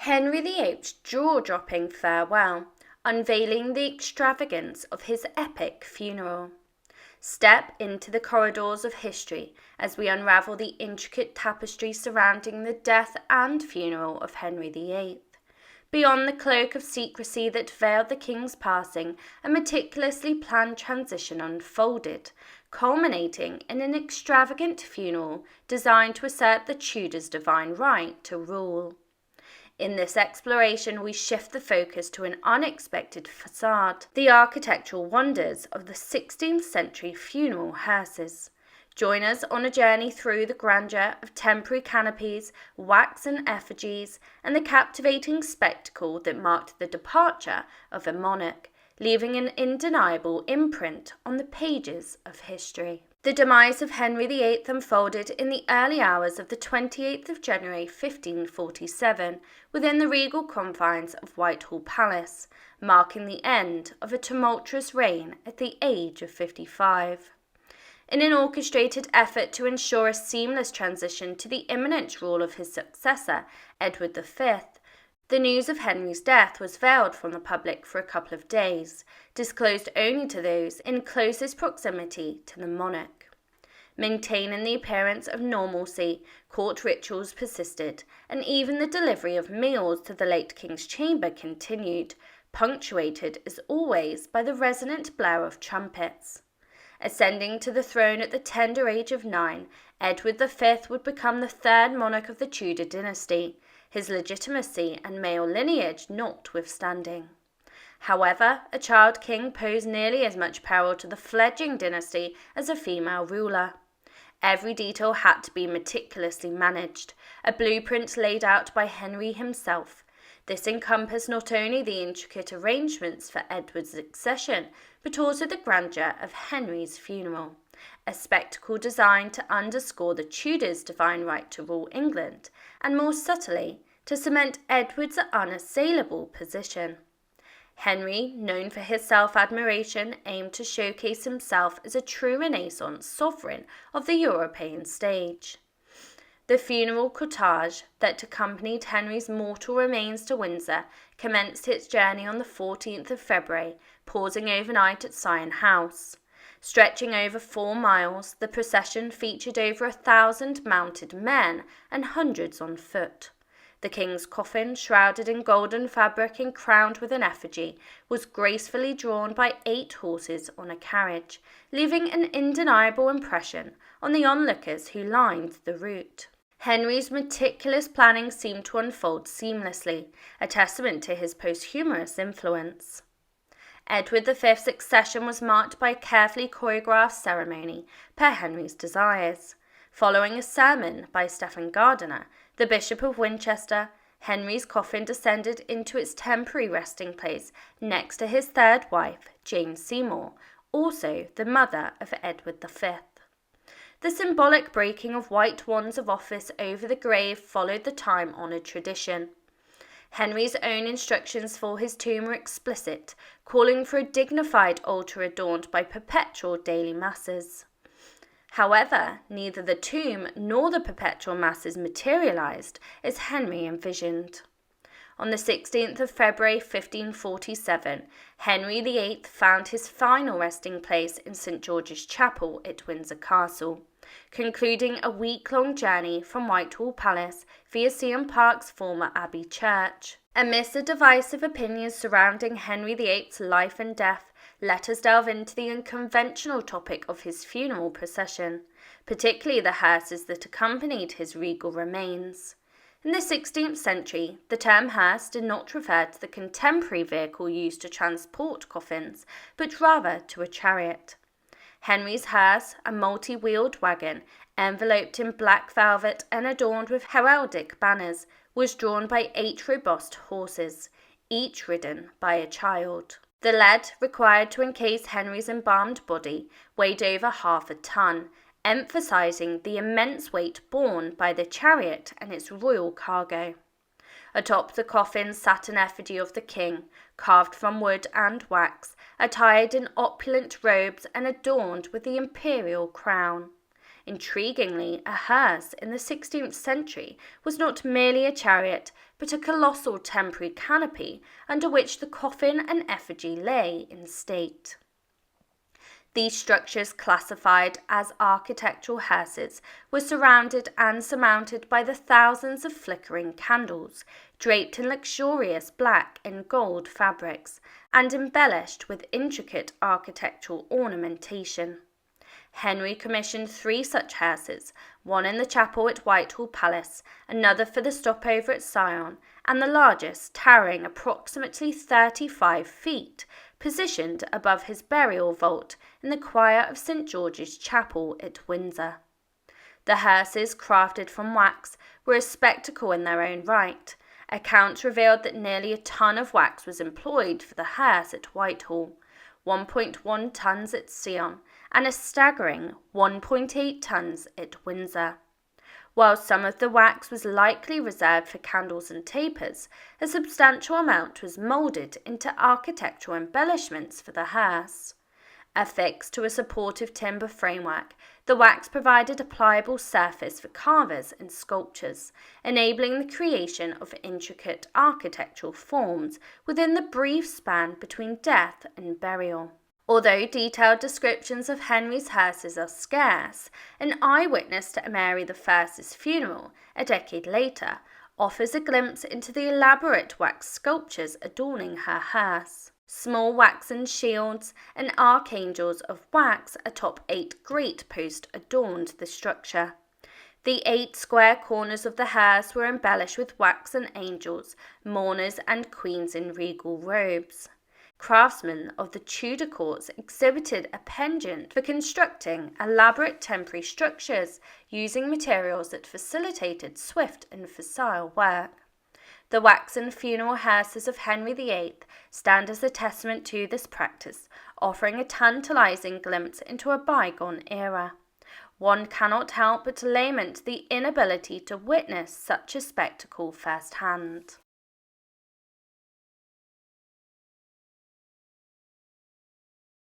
Henry VIII's jaw-dropping farewell, unveiling the extravagance of his epic funeral. Step into the corridors of history as we unravel the intricate tapestry surrounding the death and funeral of Henry VIII. Beyond the cloak of secrecy that veiled the king's passing, a meticulously planned transition unfolded, culminating in an extravagant funeral designed to assert the Tudors' divine right to rule. In this exploration, we shift the focus to an unexpected facade, the architectural wonders of the 16th century funeral hearses. Join us on a journey through the grandeur of temporary canopies, waxen effigies, and the captivating spectacle that marked the departure of a monarch, leaving an undeniable imprint on the pages of history. The demise of Henry VIII unfolded in the early hours of the 28th of January 1547 within the regal confines of Whitehall Palace, marking the end of a tumultuous reign at the age of 55. In an orchestrated effort to ensure a seamless transition to the imminent rule of his successor, Edward V, the news of Henry's death was veiled from the public for a couple of days, disclosed only to those in closest proximity to the monarch. Maintaining the appearance of normalcy, court rituals persisted, and even the delivery of meals to the late king's chamber continued, punctuated as always by the resonant blare of trumpets. Ascending to the throne at the tender age of 9, Edward V would become the third monarch of the Tudor dynasty, his legitimacy and male lineage notwithstanding. However, a child king posed nearly as much peril to the fledgling dynasty as a female ruler. Every detail had to be meticulously managed, a blueprint laid out by Henry himself. This encompassed not only the intricate arrangements for Edward's succession, but also the grandeur of Henry's funeral, a spectacle designed to underscore the Tudors' divine right to rule England, and more subtly, to cement Edward's unassailable position. Henry, known for his self-admiration, aimed to showcase himself as a true Renaissance sovereign of the European stage. The funeral cortege that accompanied Henry's mortal remains to Windsor commenced its journey on the 14th of February, pausing overnight at Syon House. Stretching over 4 miles, the procession featured over 1,000 mounted men and hundreds on foot. The king's coffin, shrouded in golden fabric and crowned with an effigy, was gracefully drawn by 8 horses on a carriage, leaving an undeniable impression on the onlookers who lined the route. Henry's meticulous planning seemed to unfold seamlessly, a testament to his posthumous influence. Edward V's accession was marked by a carefully choreographed ceremony, per Henry's desires. Following a sermon by Stephen Gardiner, the Bishop of Winchester, Henry's coffin descended into its temporary resting place next to his third wife, Jane Seymour, also the mother of Edward V. The symbolic breaking of white wands of office over the grave followed the time-honoured tradition. Henry's own instructions for his tomb were explicit, calling for a dignified altar adorned by perpetual daily masses. However, neither the tomb nor the perpetual masses materialized as Henry envisioned. On the 16th of February 1547, Henry VIII found his final resting place in St George's Chapel at Windsor Castle, concluding a week-long journey from Whitehall Palace via Syon Park's former Abbey Church. Amidst the divisive opinions surrounding Henry VIII's life and death, let us delve into the unconventional topic of his funeral procession, particularly the hearses that accompanied his regal remains. In the 16th century, the term hearse did not refer to the contemporary vehicle used to transport coffins, but rather to a chariot. Henry's hearse, a multi-wheeled wagon, enveloped in black velvet and adorned with heraldic banners, was drawn by 8 robust horses, each ridden by a child. The lead required to encase Henry's embalmed body weighed over half a ton, emphasizing the immense weight borne by the chariot and its royal cargo. Atop the coffin sat an effigy of the king, carved from wood and wax, attired in opulent robes and adorned with the imperial crown. Intriguingly, a hearse in the 16th century was not merely a chariot, but a colossal temporary canopy under which the coffin and effigy lay in state. These structures, classified as architectural hearses, were surrounded and surmounted by the thousands of flickering candles, draped in luxurious black and gold fabrics, and embellished with intricate architectural ornamentation. Henry commissioned 3 such hearses, one in the chapel at Whitehall Palace, another for the stopover at Syon, and the largest, towering approximately 35 feet, positioned above his burial vault in the choir of St. George's Chapel at Windsor. The hearses, crafted from wax, were a spectacle in their own right. Accounts revealed that nearly a ton of wax was employed for the hearse at Whitehall, 1.1 tons at Syon, and a staggering 1.8 tons at Windsor. While some of the wax was likely reserved for candles and tapers, a substantial amount was moulded into architectural embellishments for the hearse. Affixed to a supportive timber framework, the wax provided a pliable surface for carvers and sculptors, enabling the creation of intricate architectural forms within the brief span between death and burial. Although detailed descriptions of Henry's hearses are scarce, an eyewitness to Mary I's funeral, a decade later, offers a glimpse into the elaborate wax sculptures adorning her hearse. Small waxen shields and archangels of wax atop 8 great posts adorned the structure. The 8 square corners of the hearse were embellished with waxen angels, mourners and queens in regal robes. Craftsmen of the Tudor courts exhibited a penchant for constructing elaborate temporary structures using materials that facilitated swift and facile work. The waxen funeral hearses of Henry VIII stand as a testament to this practice, offering a tantalizing glimpse into a bygone era. One cannot help but lament the inability to witness such a spectacle firsthand.